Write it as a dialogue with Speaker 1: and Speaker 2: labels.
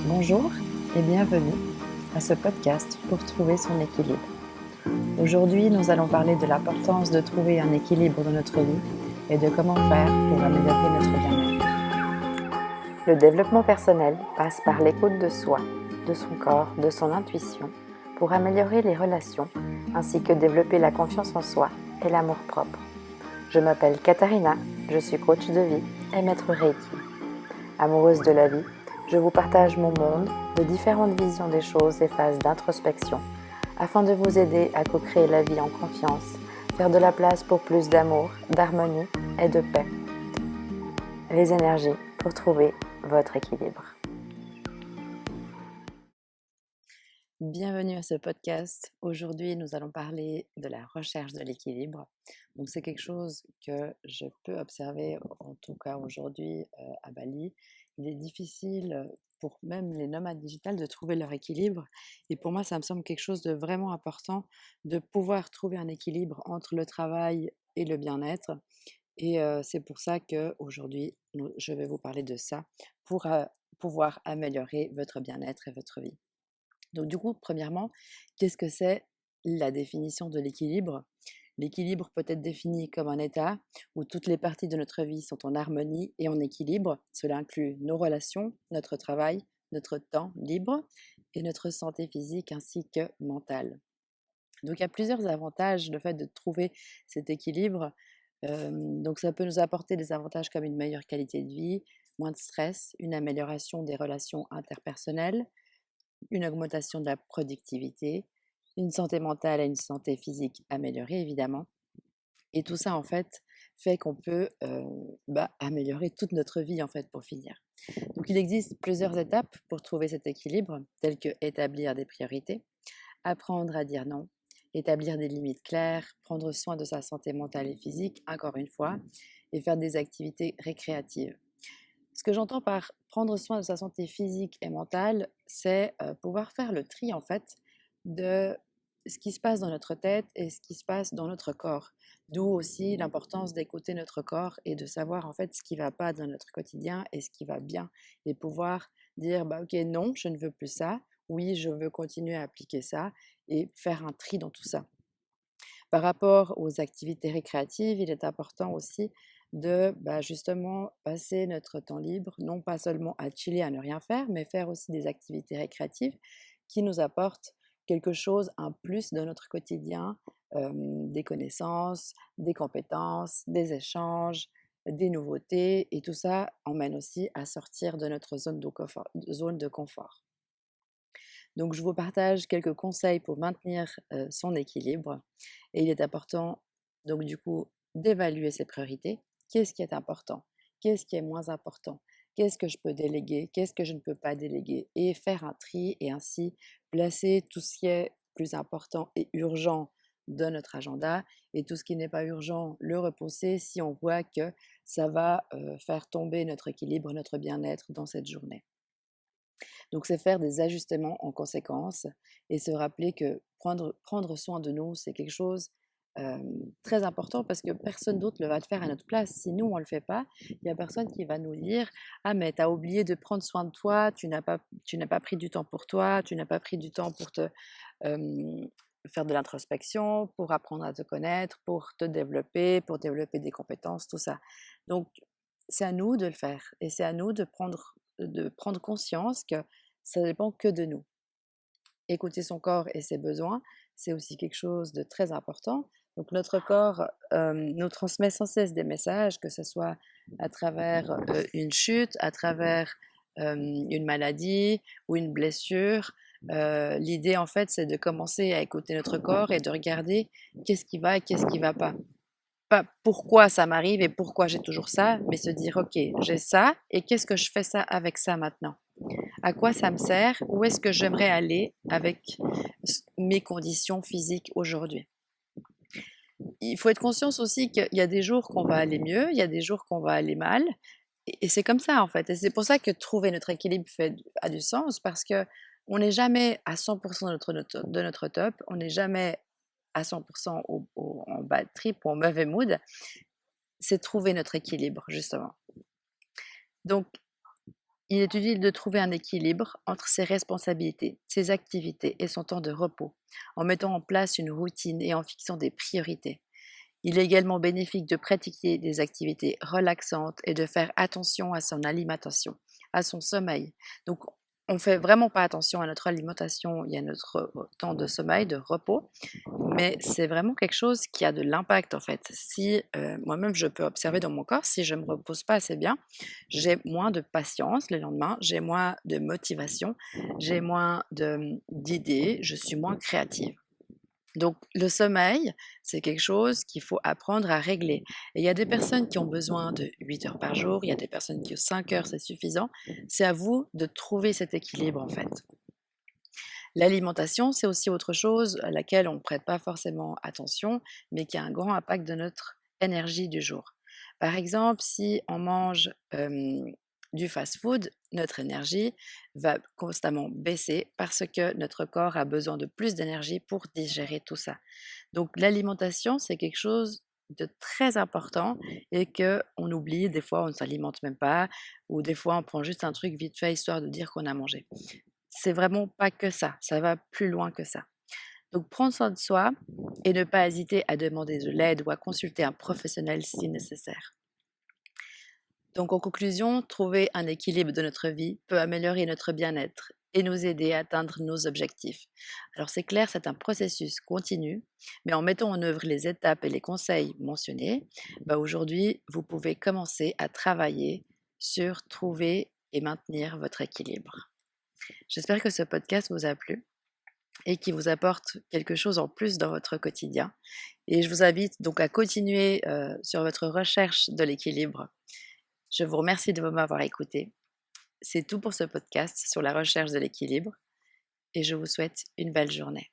Speaker 1: Bonjour et bienvenue à ce podcast pour trouver son équilibre. Aujourd'hui, nous allons parler de l'importance de trouver un équilibre dans notre vie et de comment faire pour améliorer notre bien-être. Le développement personnel passe par l'écoute de soi, de son corps, de son intuition pour améliorer les relations ainsi que développer la confiance en soi et l'amour-propre. Je m'appelle Katharina, je suis coach de vie et maître Reiki. Amoureuse de la vie, je vous partage mon monde de différentes visions des choses et phases d'introspection afin de vous aider à co-créer la vie en confiance, faire de la place pour plus d'amour, d'harmonie et de paix. Les énergies pour trouver votre équilibre. Bienvenue à ce podcast. Aujourd'hui, nous allons parler de la recherche de l'équilibre. Donc, c'est quelque chose que je peux observer, en tout cas aujourd'hui à Bali. Il est difficile pour même les nomades digitales de trouver leur équilibre. Et pour moi, ça me semble quelque chose de vraiment important de pouvoir trouver un équilibre entre le travail et le bien-être. Et c'est pour ça qu'aujourd'hui, je vais vous parler de ça pour pouvoir améliorer votre bien-être et votre vie. Donc du coup, premièrement, qu'est-ce que c'est la définition de l'équilibre? L'équilibre peut être défini comme un état où toutes les parties de notre vie sont en harmonie et en équilibre. Cela inclut nos relations, notre travail, notre temps libre et notre santé physique ainsi que mentale. Donc il y a plusieurs avantages le fait de trouver cet équilibre. Donc ça peut nous apporter des avantages comme une meilleure qualité de vie, moins de stress, une amélioration des relations interpersonnelles, une augmentation de la productivité, une santé mentale et une santé physique améliorée évidemment. Et tout ça en fait fait qu'on peut améliorer toute notre vie en fait pour finir. Donc il existe plusieurs étapes pour trouver cet équilibre, telles que établir des priorités, apprendre à dire non, établir des limites claires, prendre soin de sa santé mentale et physique, encore une fois, et faire des activités récréatives. Ce que j'entends par prendre soin de sa santé physique et mentale, c'est pouvoir faire le tri en fait de ce qui se passe dans notre tête et ce qui se passe dans notre corps. D'où aussi l'importance d'écouter notre corps et de savoir en fait ce qui ne va pas dans notre quotidien et ce qui va bien. Et pouvoir dire bah, ok non, je ne veux plus ça, oui je veux continuer à appliquer ça et faire un tri dans tout ça. Par rapport aux activités récréatives, il est important aussi de justement passer notre temps libre, non pas seulement à chiller, à ne rien faire, mais faire aussi des activités récréatives qui nous apportent quelque chose, un plus dans notre quotidien, des connaissances, des compétences, des échanges, des nouveautés, et tout ça emmène aussi à sortir de notre zone de confort. Donc, je vous partage quelques conseils pour maintenir son équilibre. Et il est important, donc du coup, d'évaluer ses priorités. Qu'est-ce qui est important? Qu'est-ce qui est moins important? Qu'est-ce que je peux déléguer? Qu'est-ce que je ne peux pas déléguer? Et faire un tri et ainsi placer tout ce qui est plus important et urgent dans notre agenda et tout ce qui n'est pas urgent, le repousser si on voit que ça va faire tomber notre équilibre, notre bien-être dans cette journée. Donc, c'est faire des ajustements en conséquence et se rappeler que prendre soin de nous, c'est quelque chose très important parce que personne d'autre ne va le faire à notre place. Si nous, on ne le fait pas, il n'y a personne qui va nous dire ah, mais tu as oublié de prendre soin de toi, tu n'as pas pris du temps pour toi, tu n'as pas pris du temps pour te faire de l'introspection, pour apprendre à te connaître, pour te développer, pour développer des compétences, tout ça. Donc, c'est à nous de le faire et c'est à nous de prendre conscience que ça ne dépend que de nous. Écouter son corps et ses besoins, c'est aussi quelque chose de très important. Donc notre corps nous transmet sans cesse des messages, que ce soit à travers une chute, à travers une maladie ou une blessure. L'idée en fait, c'est de commencer à écouter notre corps et de regarder qu'est-ce qui va et qu'est-ce qui ne va pas pourquoi ça m'arrive et pourquoi j'ai toujours ça, mais se dire ok, j'ai ça et qu'est-ce que je fais ça avec ça maintenant? À quoi ça me sert? Où est-ce que j'aimerais aller avec mes conditions physiques aujourd'hui? Il faut être conscient aussi qu'il y a des jours qu'on va aller mieux, il y a des jours qu'on va aller mal, et c'est comme ça en fait. Et c'est pour ça que trouver notre équilibre a du sens, parce que on n'est jamais à 100% de notre top, on n'est jamais à 100% en bad trip ou en mauvais mood. C'est trouver notre équilibre justement. Donc il est utile de trouver un équilibre entre ses responsabilités, ses activités et son temps de repos, en mettant en place une routine et en fixant des priorités. Il est également bénéfique de pratiquer des activités relaxantes et de faire attention à son alimentation, à son sommeil. Donc, on ne fait vraiment pas attention à notre alimentation et à notre temps de sommeil, de repos, mais c'est vraiment quelque chose qui a de l'impact en fait. Si moi-même je peux observer dans mon corps, si je ne me repose pas assez bien, j'ai moins de patience le lendemain, j'ai moins de motivation, j'ai moins d'idées, je suis moins créative. Donc le sommeil, c'est quelque chose qu'il faut apprendre à régler. Et il y a des personnes qui ont besoin de 8 heures par jour, il y a des personnes qui ont 5 heures, c'est suffisant. C'est à vous de trouver cet équilibre en fait. L'alimentation, c'est aussi autre chose à laquelle on ne prête pas forcément attention, mais qui a un grand impact de notre énergie du jour. Par exemple, si on mange du fast-food, notre énergie va constamment baisser parce que notre corps a besoin de plus d'énergie pour digérer tout ça. Donc l'alimentation, c'est quelque chose de très important et que on oublie, des fois on ne s'alimente même pas ou des fois on prend juste un truc vite fait histoire de dire qu'on a mangé. C'est vraiment pas que ça va plus loin que ça. Donc prendre soin de soi et ne pas hésiter à demander de l'aide ou à consulter un professionnel si nécessaire. Donc en conclusion, trouver un équilibre de notre vie peut améliorer notre bien-être et nous aider à atteindre nos objectifs. Alors c'est clair, c'est un processus continu, mais en mettant en œuvre les étapes et les conseils mentionnés, aujourd'hui, vous pouvez commencer à travailler sur trouver et maintenir votre équilibre. J'espère que ce podcast vous a plu et qu'il vous apporte quelque chose en plus dans votre quotidien. Et je vous invite donc à continuer sur votre recherche de l'équilibre. Je vous remercie de m'avoir écouté. C'est tout pour ce podcast sur la recherche de l'équilibre et je vous souhaite une belle journée.